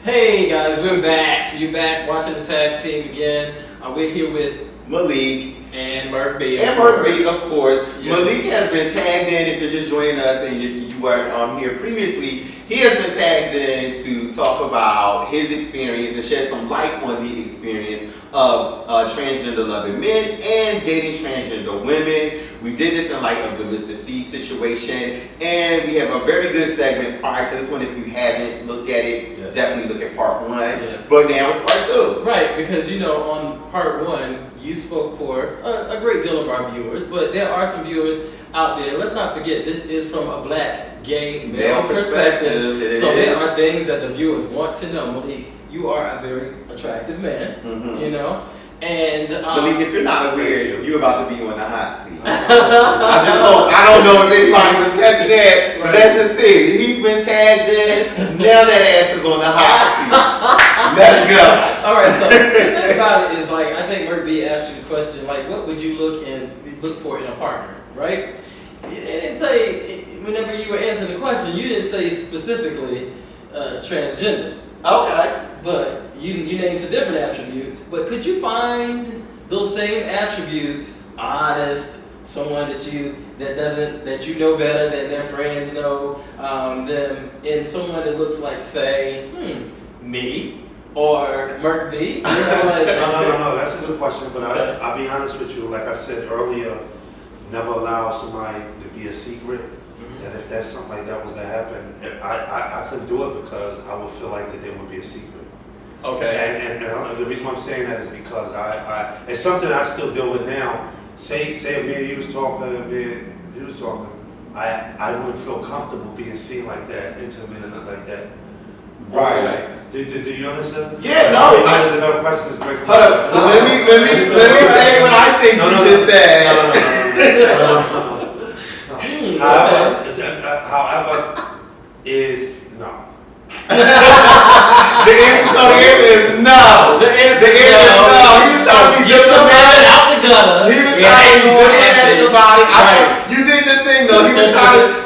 Hey guys, we're back. You're back watching the tag team again. We're here with Malik. and Mark B. And Mark B, of course. Yes. Malik has been tagged in. If you're just joining us and you weren't here previously, he has been tagged in to talk about his experience and shed some light on the experience of transgender loving men and dating transgender women. We did this in light of the Mr. C situation, and we have a very good segment prior to this one. If you haven't looked at it, Yes. definitely look at part one. Yes. But now it's part two. Right, because on part one, you spoke for a great deal of our viewers, but there are some viewers out there. Let's not forget, this is from a black, gay, male perspective. So there are things that the viewers want to know. Malik, you are a very attractive man, and Malik, if you're not aware, you're about to be on the hot seat. I don't know if anybody was catching that, but that's the thing. He's been tagged in. Now that ass is on the hot seat. Let's go. All right. So the thing about it is, I think Mark B asked you the question, what would you look for in a partner, right? You didn't say, whenever you were answering the question, you didn't say specifically transgender. Okay. But you named some different attributes. But could you find those same attributes, honest, someone that you know better than their friends know them, in someone that looks like, say, me or Mark B? No. That's a good question. But I'll be honest with you. Like I said earlier, never allow somebody to be a secret. That if that's something like that was to happen, I couldn't do it because I would feel like that there would be a secret. Okay. And the reason why I'm saying that is because it's something I still deal with now. Say me and you was talking, I wouldn't feel comfortable being seen like that, intimate and like that. Right. Do you understand? Yeah, no. There's another question that's breaking. Hold up. Let me say what I think you just said. However, is no. The answer is no. The answer is no. He was trying to be Get your man out the gutter. He was trying to be diplomatic about it. Right. You did your thing though. He was trying to.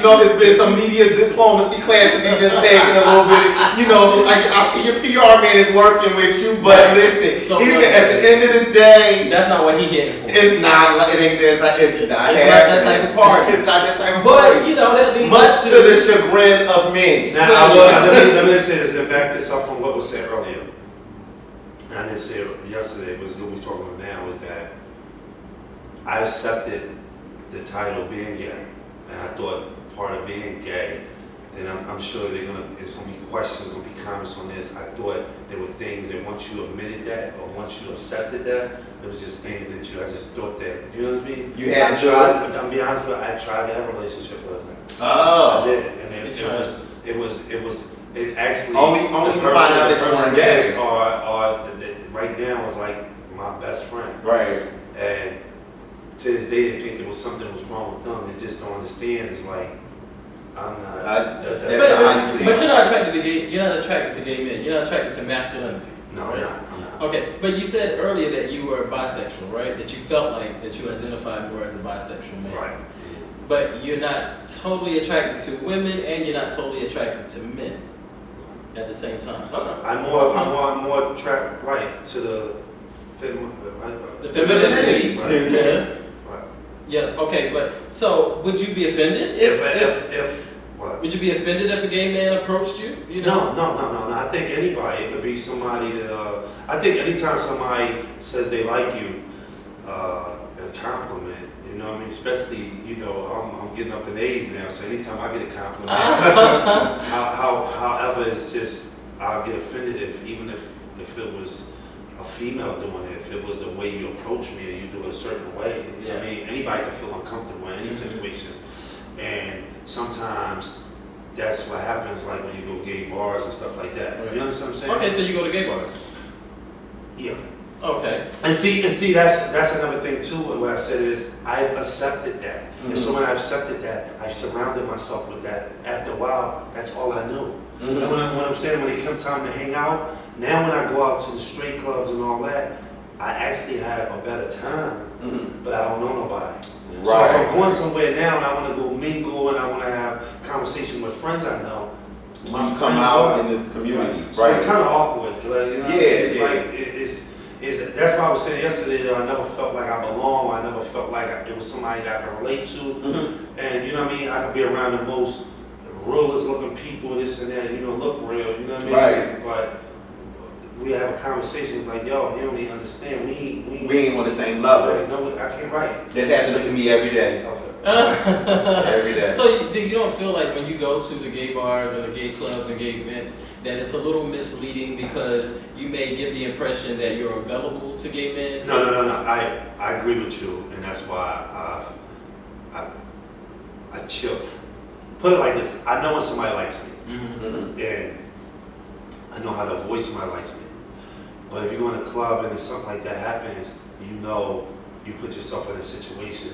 There's been some media diplomacy classes he's been taking a little bit. I see your PR man is working with you, but listen, So at the end of the day, that's not what he getting for. it's not. It's not that type of party. It's not that type of But party. that leads Much us to the chagrin of men. Now, let me say this and back this up from what was said earlier. I didn't say it yesterday, but it's what we're talking about now is that I accepted the title being gay, and I thought part of being gay, and I'm sure there's gonna be questions, gonna be comments on this. I thought there were things that once you admitted that or once you accepted that, there was just things that I just thought that, you know what I mean? You had to. I'll be honest with you, I tried to have a relationship with her. Oh. I did, and it actually Only to find out that you weren't gay. Right now is like my best friend. Right. And to this day, they think it was something was wrong with them. They just don't understand. It's like I'm not. But you're not attracted to gay. You're not attracted to gay men. You're not attracted to masculinity. No, right? I'm not. Okay, but you said earlier that you were bisexual, right? That you felt like that you identified more as a bisexual man. Right. But you're not totally attracted to women, and you're not totally attracted to men at the same time. Okay. I'm more attracted right to the femininity. Right. Yeah. Right. Yes. Okay. But so, would you be offended if what? would you be offended if a gay man approached you? No. I think anybody. It could be somebody that. I think anytime somebody says they like you, and compliment. You know what I mean? Especially, I'm getting up in age now, so anytime I get a compliment, however, it's just I'll get offended even if it was a female doing it, if it was the way you approach me and you do it a certain way. You know what I mean? Anybody can feel uncomfortable in any situations, and sometimes that's what happens, like when you go gay bars and stuff like that. Right. You understand what I'm saying? Okay, so you go to gay bars. Yeah. Okay. And see, that's another thing too. And what I said is, I've accepted that, and so when I accepted that, I've surrounded myself with that. After a while, that's all I knew. And when I'm saying when it comes time to hang out, now when I go out to the straight clubs and all that, I actually have a better time, but I don't know nobody. Right. So if I'm going somewhere now and I want to go mingle and I want to have conversation with friends I know, come out in this community. Right. So it's kind of awkward. Like, you know, it's like that's why I was saying yesterday that I never felt like I belong. I never felt like it was somebody that I could relate to. Mm-hmm. And you know what I mean? I could be around the most realest looking people, this and that, you know, look real, you know what I mean? Right. But we have a conversation like, yo, you don't even understand. We ain't on the same level. No, I can't write. That happens to me every day. Okay. Every day. So you don't feel like when you go to the gay bars and the gay clubs and gay events that it's a little misleading because you may give the impression that you're available to gay men? No. I agree with you, and that's why I chill. Put it like this: I know when somebody likes me, and I know how to avoid somebody likes me. But if you go in a club and something like that happens, you know you put yourself in a situation.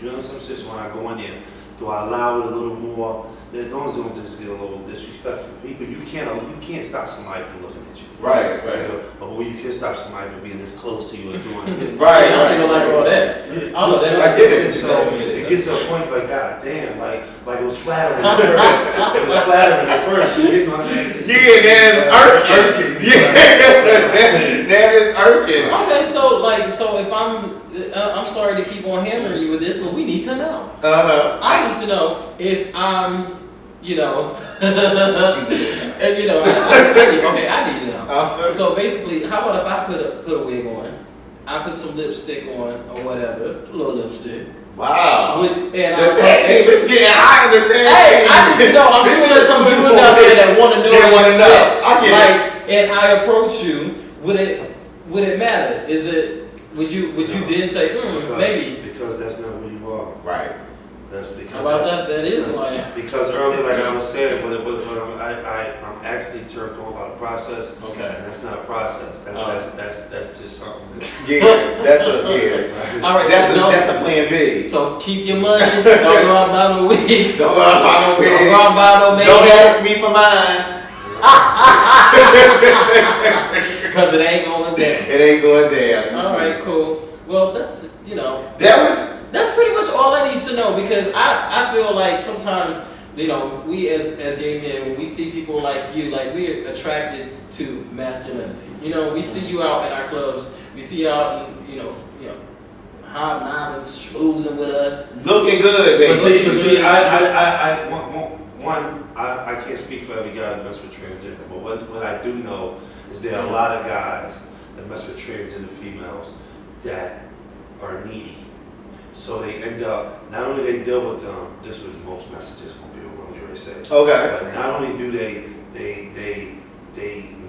You understand? So when I go in there, do I allow it a little more? As long as they don't just get a little disrespectful. People, you can't stop somebody from looking at you. Right. You know? But you can stop somebody from being this close to you and doing it. Right. I don't like all that. I know that. I get it. So it gets to a point like, God damn, like it was flattering at first. It was flattering at first. You didn't know that. That is irking. Yeah. That is irking. Okay, so if I'm sorry to keep on hammering you with this, but we need to know. I need to know if I'm, and I need to know. So basically, how about if I put a wig on, I put some lipstick on or whatever, a little lipstick. Wow. The tag team is getting hot in the tag team. Hey, I need to know. I'm sure there's some viewers out there that want to know. They want to know. I get it. And I approach you. Would it matter? Would you then say, maybe? Because that's not who you are. Right. That's because. How about that? That is why. Because earlier, like I was saying, I'm actually turned on by the process. Okay. And that's not a process. That's just something. Yeah. That's a All right. That's a plan B. So keep your money. Don't go out buy no wig. Don't go out buy no wig. Don't go out buy no makeup. Don't ask me for mine. Because it ain't going down. It ain't going down. All right, cool. Well, that's That's pretty much all I need to know because I feel like sometimes we as gay men when we see people like you, like we're attracted to masculinity. We see you out in our clubs. We see you out and hobnobbing, schmoozing with us, looking good, baby. But see, I can't speak for every guy that mess with transgender, but what I do know is there are a lot of guys that mess with transgender females that are needy. So they end up, not only they deal with them, this is what most messages gonna be what we already said. Okay. But not only do they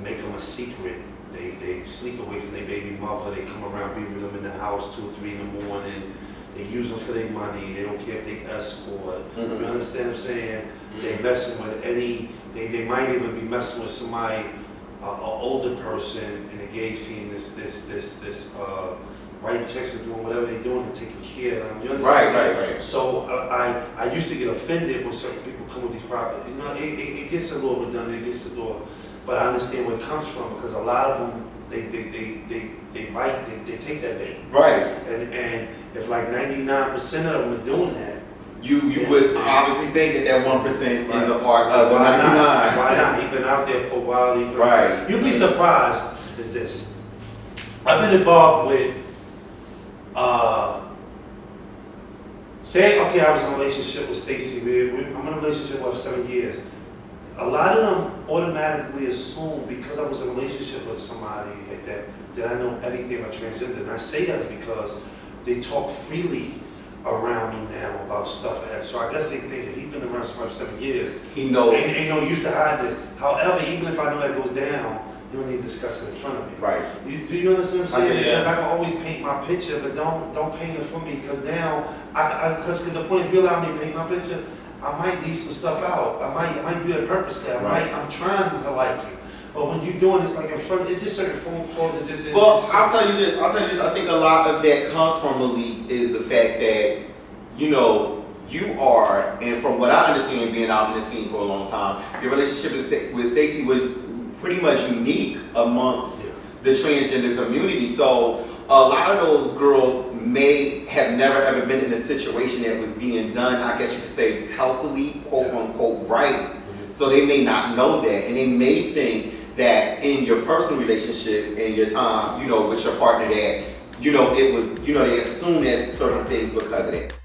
make them a secret, they sneak away from their baby mother, they come around, be with them in the house 2 or 3 in the morning, they use them for their money, they don't care if they escort. You understand what I'm saying? They messing with they might even be messing with somebody, an older person in the gay scene, this writing checks and doing whatever they're doing and taking care of them. You understand? Right. So I used to get offended when certain people come with these problems. It gets a little redundant, but I understand where it comes from because a lot of them they bite, they take that bait. Right. And if like 99% of them are doing that, you would obviously think that 1% is a part of the 99. Why not? He's been out there for a while. Right. You'd be surprised. Is this? I've been involved with. Say, okay, I was in a relationship with Stacy. I'm in a relationship with her 7 years. A lot of them automatically assume because I was in a relationship with somebody like that I know everything about transgender. And I say that because they talk freely around me now about stuff like that. So I guess they think if he's been around somebody for 7 years, he knows. Ain't no use to hide this. However, even if I know that goes down, you don't need to discuss it in front of me. Right. Do you understand what I'm saying? Yeah. Because I can always paint my picture, but don't paint it for me. Because now, because the point if you allow me to paint my picture, I might leave some stuff out. I might do that purposely. I'm trying to like you. But when you're doing this like in front, it's just certain phone calls. Well, I'll tell you this. I think a lot of that comes from Malik is the fact that you are, and from what I understand, being out in the scene for a long time, your relationship with Stacy was pretty much unique amongst the transgender community. So a lot of those girls may have never ever been in a situation that was being done, I guess you could say, healthily, quote unquote, right. So they may not know that, and they may think that in your personal relationship and your time, with your partner, that, it was, they assume that certain things because of that.